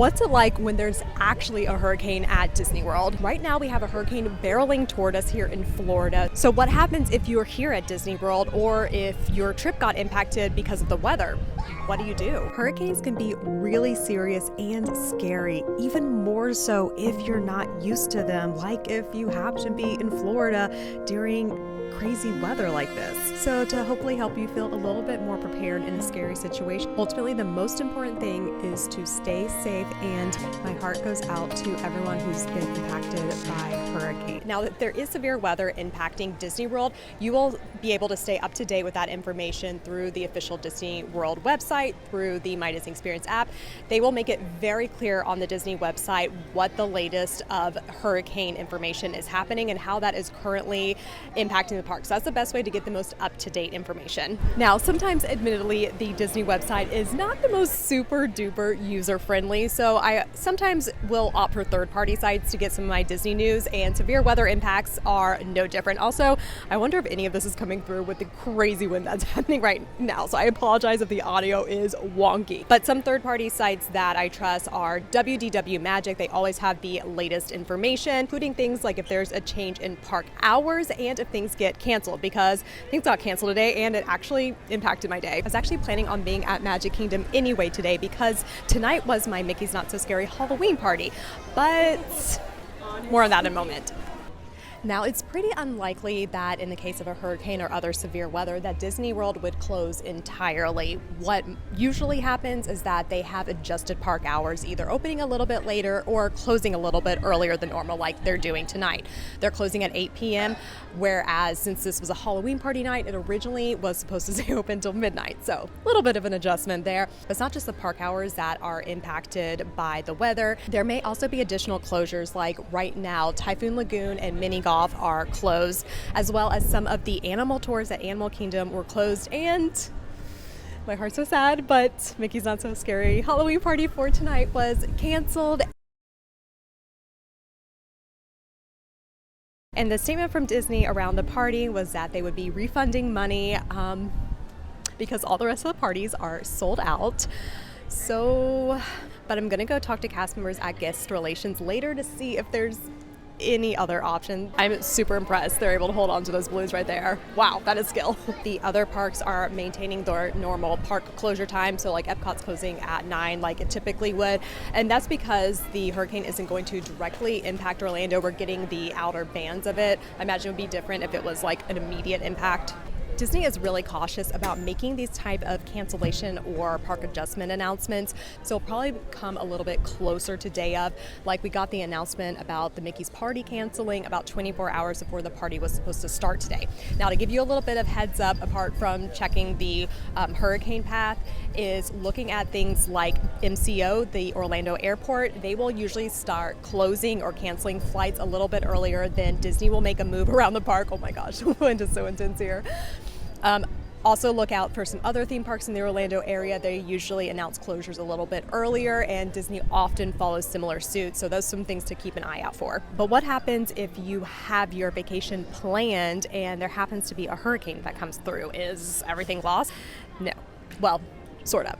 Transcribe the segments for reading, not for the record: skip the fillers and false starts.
What's it like when there's actually a hurricane at Disney World? Right now we have a hurricane barreling toward us here in Florida. So what happens if you're here at Disney World or if your trip got impacted because of the weather? What do you do? Hurricanes can be really serious and scary, even more so if you're not used to them, like if you happen to be in Florida during crazy weather like this. So to hopefully help you feel a little bit more prepared in a scary situation, ultimately the most important thing is to stay safe, and my heart goes out to everyone who's been impacted by hurricane. Now that there is severe weather impacting Disney World, you will be able to stay up to date with that information through the official Disney World website, through the My Disney Experience app. They will make it very clear on the Disney website what the latest of hurricane information is happening and how that is currently impacting the park. So that's the best way to get the most up-to-date information. Now, sometimes, admittedly, the Disney website is not the most super duper user-friendly, so I sometimes will opt for third-party sites to get some of my Disney news, and severe weather impacts are no different. Also, I wonder if any of this is coming through with the crazy wind that's happening right now, so I apologize if the audio is wonky. But some third-party sites that I trust are WDW Magic. They always have the latest information, including things like if there's a change in park hours and if things get canceled, because things got canceled today and it actually impacted my day. I was actually planning on being at Magic Kingdom anyway today because tonight was my Mickey's Not So Scary Halloween party, but more on that in a moment. Now, it's pretty unlikely that in the case of a hurricane or other severe weather that Disney World would close entirely. What usually happens is that they have adjusted park hours, either opening a little bit later or closing a little bit earlier than normal, like they're doing tonight. They're closing at 8 p.m., whereas since this was a Halloween party night, it originally was supposed to stay open until midnight. So a little bit of an adjustment there. But it's not just the park hours that are impacted by the weather. There may also be additional closures, like right now, Typhoon Lagoon and Mini Golf are closed, as well as some of the animal tours at Animal Kingdom were closed, and my heart's so sad, but Mickey's Not So Scary Halloween party for tonight was canceled. And the statement from Disney around the party was that they would be refunding money because all the rest of the parties are sold out. So, but I'm gonna go talk to cast members at guest relations later to see if there's any other option. I'm super impressed they're able to hold on to those balloons right there. Wow, that is skill. The other parks are maintaining their normal park closure time, so like Epcot's closing at 9 like it typically would, and that's because the hurricane isn't going to directly impact Orlando. We're getting the outer bands of it. I imagine it would be different if it was like an immediate impact. Disney is really cautious about making these type of cancellation or park adjustment announcements, so it'll probably come a little bit closer to day of. Like we got the announcement about the Mickey's party canceling about 24 hours before the party was supposed to start today. Now, to give you a little bit of heads up, apart from checking the hurricane path, is looking at things like MCO, the Orlando airport. They will usually start closing or canceling flights a little bit earlier than Disney will make a move around the park. Oh my gosh, the wind is so intense here. Also look out for some other theme parks in the Orlando area. They usually announce closures a little bit earlier, and Disney often follows similar suit, so those are some things to keep an eye out for. But what happens if you have your vacation planned and there happens to be a hurricane that comes through? Is everything lost? No. Well, sort of.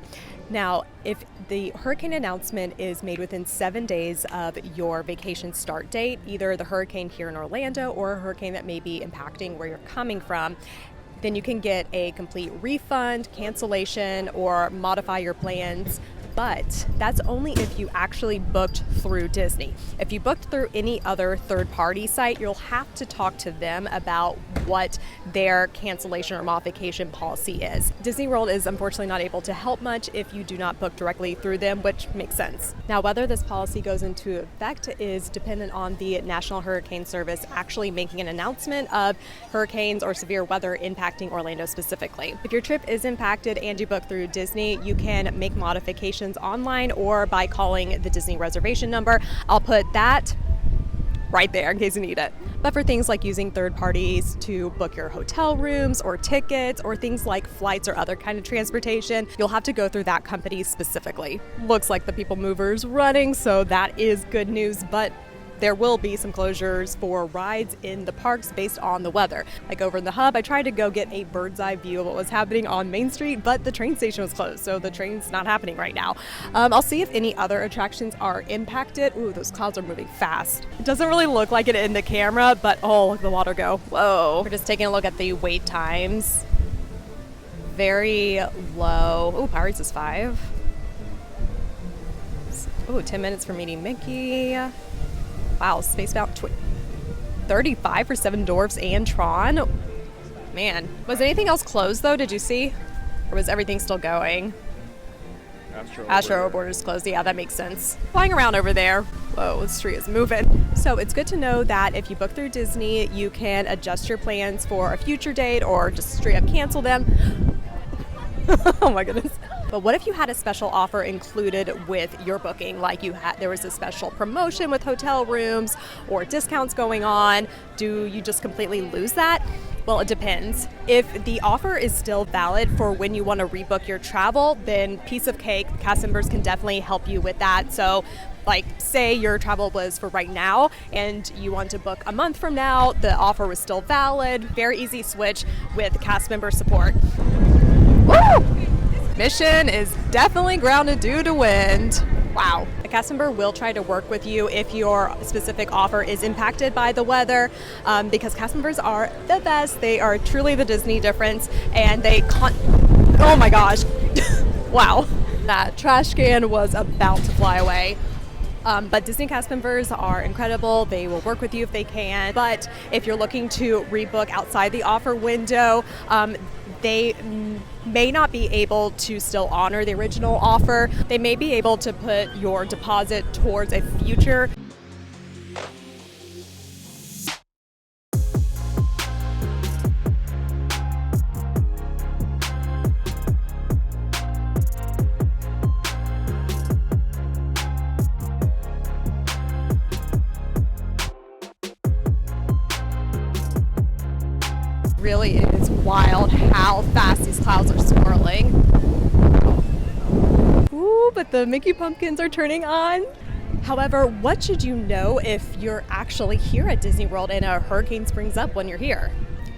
Now, if the hurricane announcement is made within 7 days of your vacation start date, either the hurricane here in Orlando or a hurricane that may be impacting where you're coming from, then you can get a complete refund, cancellation, or modify your plans. But that's only if you actually booked through Disney. If you booked through any other third-party site, you'll have to talk to them about what their cancellation or modification policy is. Disney World is unfortunately not able to help much if you do not book directly through them, which makes sense. Now, whether this policy goes into effect is dependent on the National Hurricane Service actually making an announcement of hurricanes or severe weather impacting Orlando specifically. If your trip is impacted and you book through Disney, you can make modifications online or by calling the Disney reservation number. I'll put that right there in case you need it. But for things like using third parties to book your hotel rooms or tickets or things like flights or other kind of transportation, you'll have to go through that company specifically. Looks like the People Mover's running, so that is good news, but there will be some closures for rides in the parks based on the weather. Like over in the hub, I tried to go get a bird's eye view of what was happening on Main Street, but the train station was closed, so the train's not happening right now. I'll see if any other attractions are impacted. Ooh, those clouds are moving fast. It doesn't really look like it in the camera, but oh, look at the water go. Whoa. We're just taking a look at the wait times. Very low. Oh, Pirates is 5. Oh, 10 minutes for meeting Mickey. Wow, Spacebound 35 for Seven Dwarfs and Tron. Man, was anything else closed though? Did you see? Or was everything still going? Astro Borders closed. Yeah, that makes sense. Flying around over there. Whoa, the street is moving. So it's good to know that if you book through Disney, you can adjust your plans for a future date or just straight up cancel them. Oh my goodness. But what if you had a special offer included with your booking? Like there was a special promotion with hotel rooms or discounts going on. Do you just completely lose that? Well, it depends. If the offer is still valid for when you want to rebook your travel, then piece of cake, cast members can definitely help you with that. So like say your travel was for right now and you want to book a month from now, the offer was still valid. Very easy switch with cast member support. Woo! Mission is definitely grounded due to wind. Wow. A cast member will try to work with you if your specific offer is impacted by the weather, because cast members are the best. They are truly the Disney difference, and oh my gosh. Wow. That trash can was about to fly away. But Disney cast members are incredible. They will work with you if they can. But if you're looking to rebook outside the offer window, they may not be able to still honor the original offer. They may be able to put your deposit towards a future. Really is wild how fast these clouds are swirling. Ooh, but the Mickey pumpkins are turning on. However, what should you know if you're actually here at Disney World and a hurricane springs up when you're here?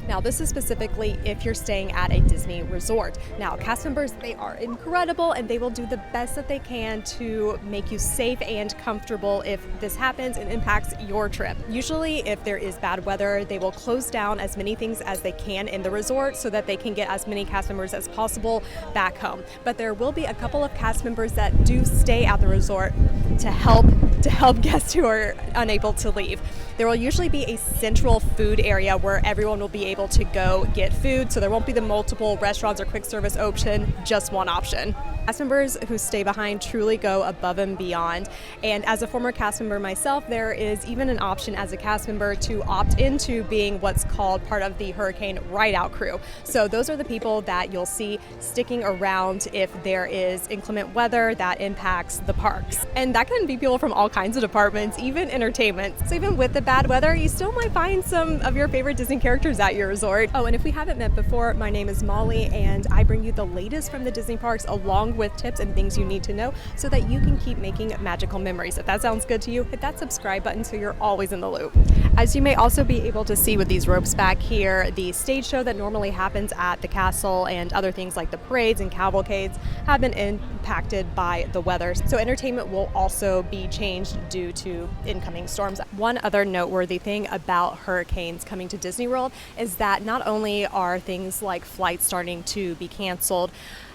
Now, this is specifically if you're staying at a Disney resort. Now, cast members, they are incredible and they will do the best that they can to make you safe and comfortable if this happens and impacts your trip. Usually, if there is bad weather, they will close down as many things as they can in the resort so that they can get as many cast members as possible back home. But there will be a couple of cast members that do stay at the resort to help guests who are unable to leave. There will usually be a central food area where everyone will be able to go get food, so there won't be the multiple restaurants or quick service option, just one option. Cast members who stay behind truly go above and beyond. And as a former cast member myself, there is even an option as a cast member to opt into being what's called part of the hurricane ride-out crew. So those are the people that you'll see sticking around if there is inclement weather that impacts the parks. And that can be people from all kinds of departments, even entertainment. So even with the bad weather, you still might find some of your favorite Disney characters at your resort. Oh, and if we haven't met before, my name is Molly, and I bring you the latest from the Disney parks along with tips and things you need to know so that you can keep making magical memories. If that sounds good to you, hit that subscribe button so you're always in the loop. As you may also be able to see with these ropes back here, the stage show that normally happens at the castle and other things like the parades and cavalcades have been impacted by the weather. So entertainment will also be changed due to incoming storms. One other noteworthy thing about hurricanes coming to Disney World is that not only are things like flights starting to be canceled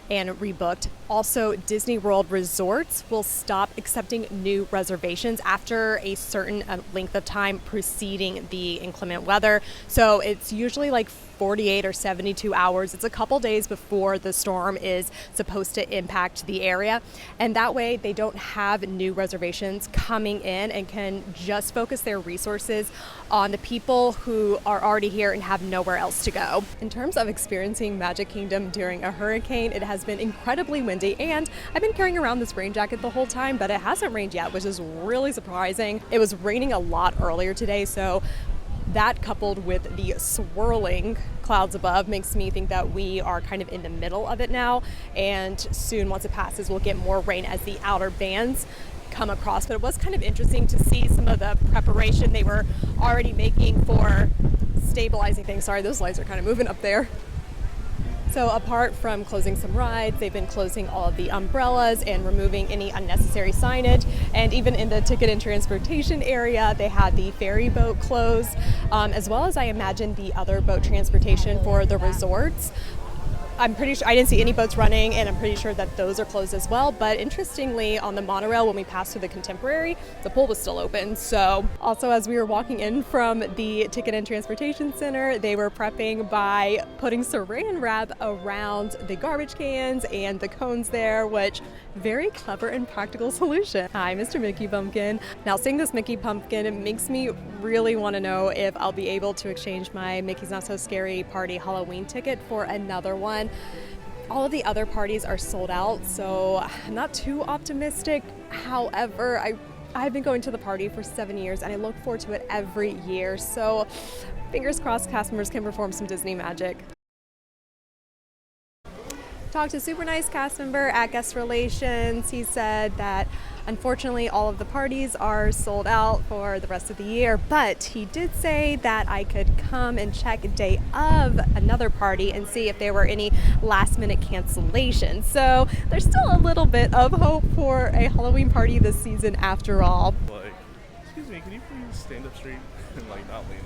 and rebooked, also Disney World resorts will stop accepting new reservations after a certain length of time preceding the inclement weather. So it's usually like 48 or 72 hours. It's a couple days before the storm is supposed to impact the area. And that way they don't have new reservations coming in and can just focus their resources on the people who are already here and have nowhere else to go. In terms of experiencing Magic Kingdom during a hurricane, it has been incredibly windy, and I've been carrying around this rain jacket the whole time, but it hasn't rained yet, which is really surprising. It was raining a lot earlier today, so that coupled with the swirling clouds above makes me think that we are kind of in the middle of it now, and soon once it passes we'll get more rain as the outer bands come across, but it was kind of interesting to see some of the preparation they were already making for stabilizing things. Sorry, those lights are kind of moving up there. So apart from closing some rides, they've been closing all of the umbrellas and removing any unnecessary signage. And even in the ticket and transportation area, they had the ferry boat closed, as well as I imagine the other boat transportation for the resorts. I'm pretty sure I didn't see any boats running, and I'm pretty sure that those are closed as well. But interestingly, on the monorail, when we passed through the Contemporary, the pool was still open. So also, as we were walking in from the Ticket and Transportation Center, they were prepping by putting saran wrap around the garbage cans and the cones there, which very clever and practical solution. Hi, Mr. Mickey Pumpkin. Now, seeing this Mickey Pumpkin, it makes me really want to know if I'll be able to exchange my Mickey's Not So Scary Party Halloween ticket for another one. All of the other parties are sold out, so I'm not too optimistic. However, I've been going to the party for 7 years and I look forward to it every year. So fingers crossed cast members can perform some Disney magic. Talked to a super nice cast member at Guest Relations. He said that unfortunately all of the parties are sold out for the rest of the year, but he did say that I could come and check day of another party and see if there were any last minute cancellations. So there's still a little bit of hope for a Halloween party this season after all. Excuse me, can you please stand up straight and not lean on